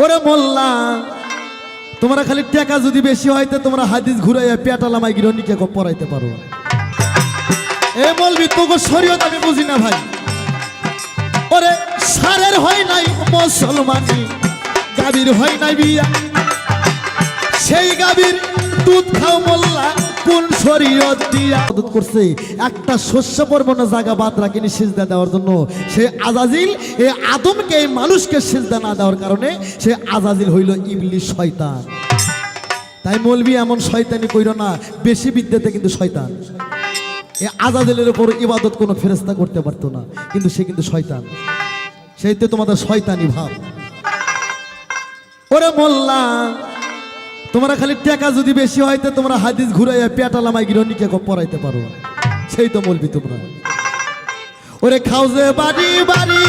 ওরে মোল্লা তোমরা খালি টাকা যদি বেশি হয়তো তোমরা হাদিস ঘুরাইয়া পেটালামাই গিরনিকে পড়াইতে পারো। এ মৌলবি তোকে শরীয়ত আমি বুঝি না ভাই। ওরে সারের হয় নাই মুসলমানি, গাভীর হয় নাই বিয়া, সেই গাভীর দুধ খাও মোল্লা কোন শরীয়ত দিয়া করছে। একটা শস্য পর্বনা জায়গা বাদ রাখিনি সিজদা দেওয়ার জন্য। সে আজাজিল এই আদমকে এই মানুষকে সিজদা না দেওয়ার কারণে সে আজাজিল হইল ইবলিস শয়তান। তাই মৌলবি এমন শয়তানি কইরো না, বেশি বিদ্যাতে কিন্তু শয়তান। এই আজাজিলের উপর ইবাদত কোনো ফেরেশতা করতে পারতো না, কিন্তু সে কিন্তু শয়তান। সেইতে তোমাদের শয়তানি ভাব। ওরে মোল্লা তোমরা খালি টাকা যদি বেশি হয়তো তোমরা হাদিস ঘুরাইয়া পেটালামাই গিরনিকে পড়াইতে পারো। সেই তো বলবি তোমরা। ওরে খাও যে বাড়ি বাড়ি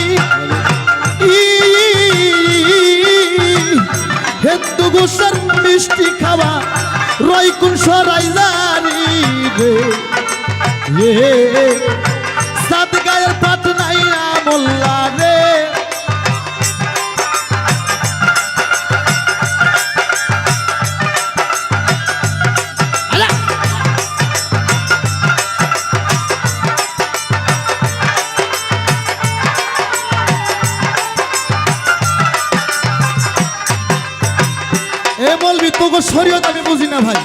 হেতু গোসার মিষ্টি খাওয়া রই কোন সরাই জানি রে সাত গায়ের পাট নাই না মোল্লা রে। তোকে শরীয়ত আমি বুঝি না ভাই।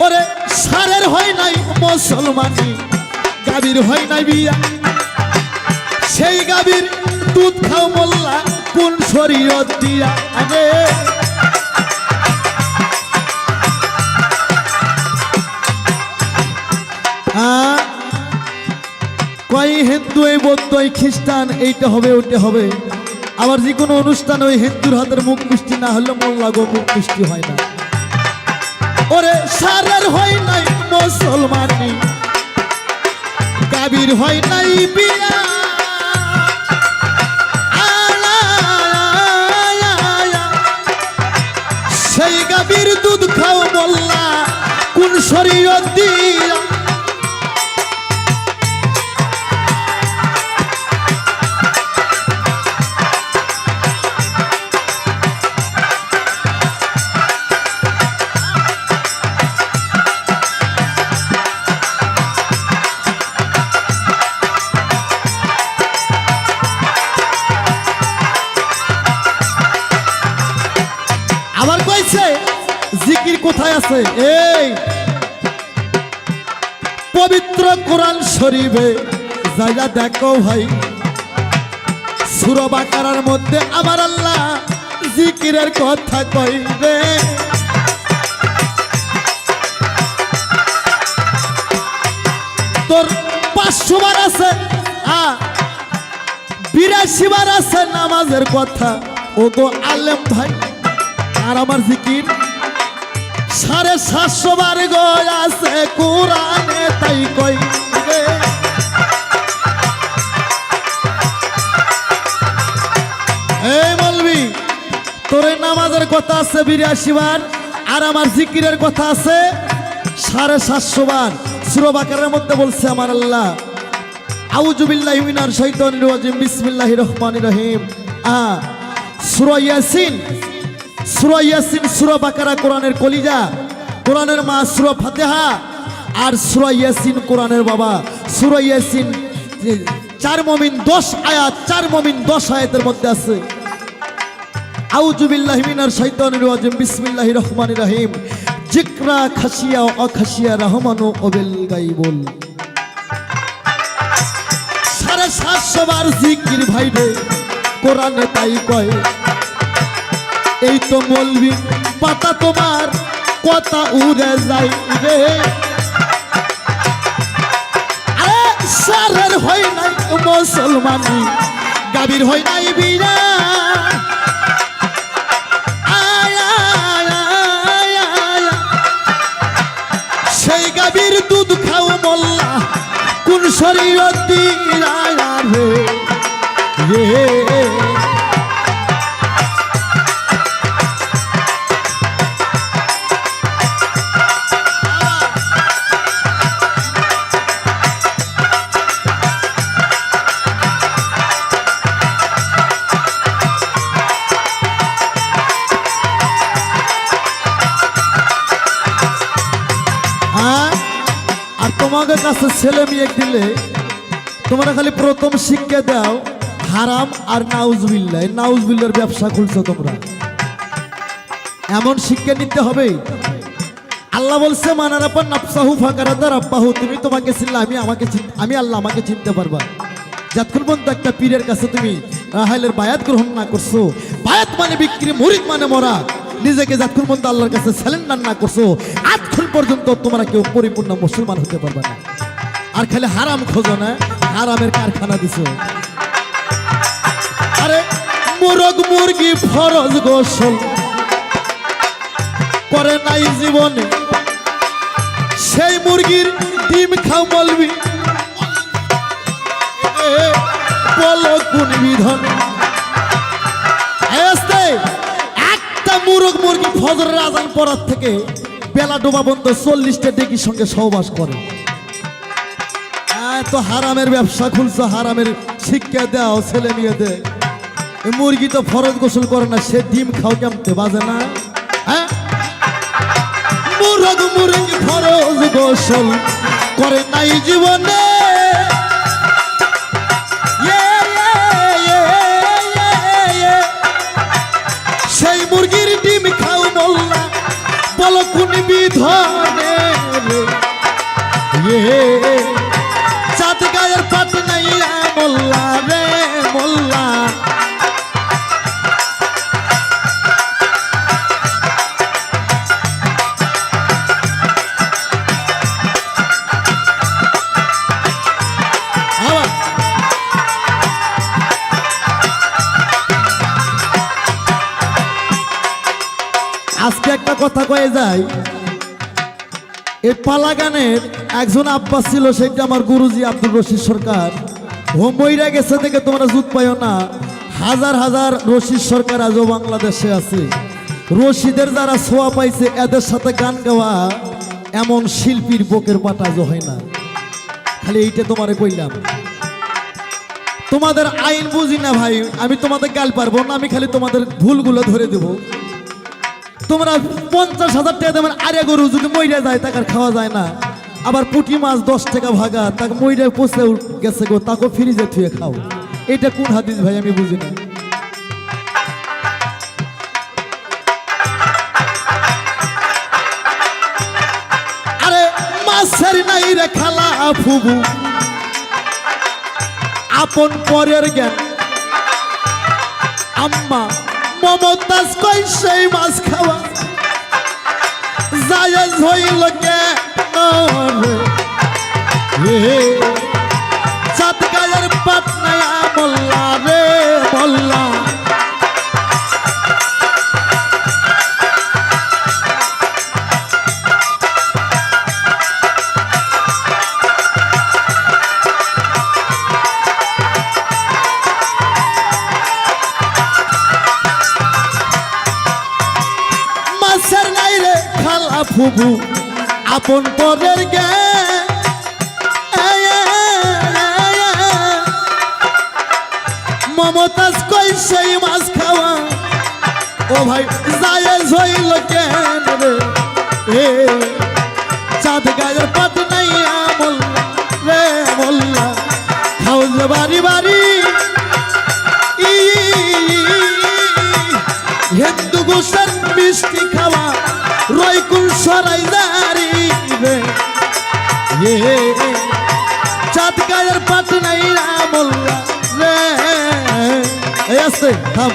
ওরে সারের হয় নাই মুসলমানি, গাভীর হয় নাই বিয়া, সেই গাভীর দুধ খাও মোল্লা কোন শরীয়ত দিয়া। আরে কয় হিন্দু এই বৌদ্ধ এই খ্রিস্টান এইটা হবে ওইটা হবে। আবার যে কোনো অনুষ্ঠান ওই হিন্দুর হাতের মুখ মিষ্টি না হলে মোল্লা গো মুখ মিষ্টি হয় না। ওরে সারের হয় নাই মুসলমানি, গাভীর হয় নাই বিয়া, সেই গাভীর দুধ খাও মোল্লা কোন শরীয়ত দিয়া। আবার কইছে জিকির কোথায় আছে? এই পবিত্র কোরআন শরীফে জায়গা দেখো ভাই। সূরা বাকারার মধ্যে আমার আল্লাহ জিকিরের কথা কইবে। তোর 500 বার আছে 82 বার আছে নামাজের কথা। ও গো আলেম ভাই আর আমার জিকির 750 বার গো আছে কোরআনে তাই কই রে। এই মৌলবি তোর নামাজের কথা আছে 82 বার আর আমার জিকিরের কথা আছে 750 বার। সূরা বাকারার মধ্যে বলছে আমার আল্লাহ আউযু বিল্লাহি মিনাশ শাইতানির রাজিম বিসমিল্লাহির রহমানির রহিম। সূরা ইয়াসিন, সূরা ইয়াসিন সূরা বাকারা কোরআনের কলিজা, কোরআনের মা সূরা ফাতিহা, আর সূরা ইয়াসিন কোরআনের বাবা। সূরা ইয়াসিন 4 মুমিন 10 আয়াত, 4 মুমিন 10 আয়াতের মধ্যে আছে আউযু বিল্লাহি মিনাশ শাইতানির রাজিম বিসমিল্লাহির রহমানির রহিম। জিকরা খাসিয়া ও খাসিয়া রহমানু ওবিল গায়বুল। 750 বার জিকির ভাই রে কোরআনে তাই কয়। এই তো মৌলবি পাতা তোমার কথা উড়ে যাই রে। সারের হয় নাই মুসলমানি, গাভীর হয় নাই বিয়া, সেই গাভীর দুধ খাও মোল্লা কোন শরীয়ত দিয়া রে। কাছে ছেলে মেয়ে দিলে তোমরা খালি প্রথম শিক্ষা দাও হারাম আর নাউজবিল্লাহ। নাউজবিল্লার ব্যবসা খুলছো তোমরা, এমন শিক্ষা নিতে হবে। আল্লাহ বলছে মানার পর নাফসাহু ফাকারাদা রাব্বাহু, তুমি তোমাকে চিনলে আমি আল্লাহ আমাকে চিনতে পারবা। যতক্ষণ পর্যন্ত একটা পীরের কাছে তুমি রাহাইলের বায়াত গ্রহণ না করছো, বায়াত মানে বিক্রি, মুরিদ মানে মরা, নিজেকে যতক্ষণ পর্যন্ত আল্লাহর কাছে স্যালেন্ডার না করছো, আজক্ষণ পর্যন্ত তোমরা কেউ পরিপূর্ণ মুসলমান হতে পারবে না। আর খালি হারাম খোঁজো না, হারামের কারখানা দিছো। আরে মুরগ মুরগি ফরজ গোসল করে নাই জীবনে, সেই মুরগির ডিম খাও বলবি, বলো কোন বিধানে। একটা মুরগ মুরগি ফজরের আজান পড়ার থেকে বেলা ডোবা বন্ধ 40টা ডেকির সঙ্গে সহবাস করে। তো হারামের ব্যবসা খুলছো, হারামের শিক্ষা দাও ছেলে মেয়েদের। মুরগি তো ফরজ গোসল করে না, সে ডিম খাও কেমতে বাজে না? হ্যাঁ, মুরগ মুরগি ফরজ গোসল করে নাই জীবনে, সেই মুরগির ডিম খাও মোল্লা, বলো কোন বিধানে। চাঁদ গায়ের পাট নাই মোল্লা রে মোল্লা, আজকে একটা কথা কয়ে যায়, এই পালা গানের একজন আব্বাস ছিল, সেটা আমার গুরুজি আব্দুল রশিদ সরকার। হোমইরা গেছে থেকে তোমরা জুত পাইও না, হাজার হাজার রশিদ সরকার আজও বাংলাদেশে আছে। রশিদের যারা ছোঁয়া পাইছে এদের সাথে গান গাওয়া এমন শিল্পীর বুকের পাটা আজও হয় না। খালি এইটা তোমারে কইলাম, তোমাদের আইন বুঝি না ভাই, আমি তোমাদের গাল পারবো না, আমি খালি তোমাদের ভুলগুলো ধরে দেবো। তোমরা 50,000 টাকা দেবেন, আরে গরু যদি মইরা যায় তাকে খাওয়া যায় না, আবার পুঁটি মাছ 10 টাকা ভাগা, তাকে মইরা পচে গেছে গো, তাকে ফ্রিজে থুয়ে খাও। এটা কোন হাদিস ভাই আমি বুঝি না। আরে মাছের নাই রে খালা ফুবু, আপন পরের জ্ঞান আম্মা মমতাজ কই সেই মাছ খাওয়া জায়েজ হইল কেন রে, চাঁদ গায়ের পাট নাই মোল্লা রে মোল্লা। ফুবু আপন পরের গে মমতাজ কই সেই মাছ খাওয়া, ও ভাই জায়েজ হইল কেন রে, চাঁদ গায়ের পাট নাই মোল্লা রে মোল্লা। খাও যে বাড়ি বাড়ি হিন্দু গোসার মিষ্টি খাওয়া, রয়কুল সরাই দাঁড়ি রে, চাঁদ গায়ের পাট নাই মোল্লা রে। এই আসতে থাম।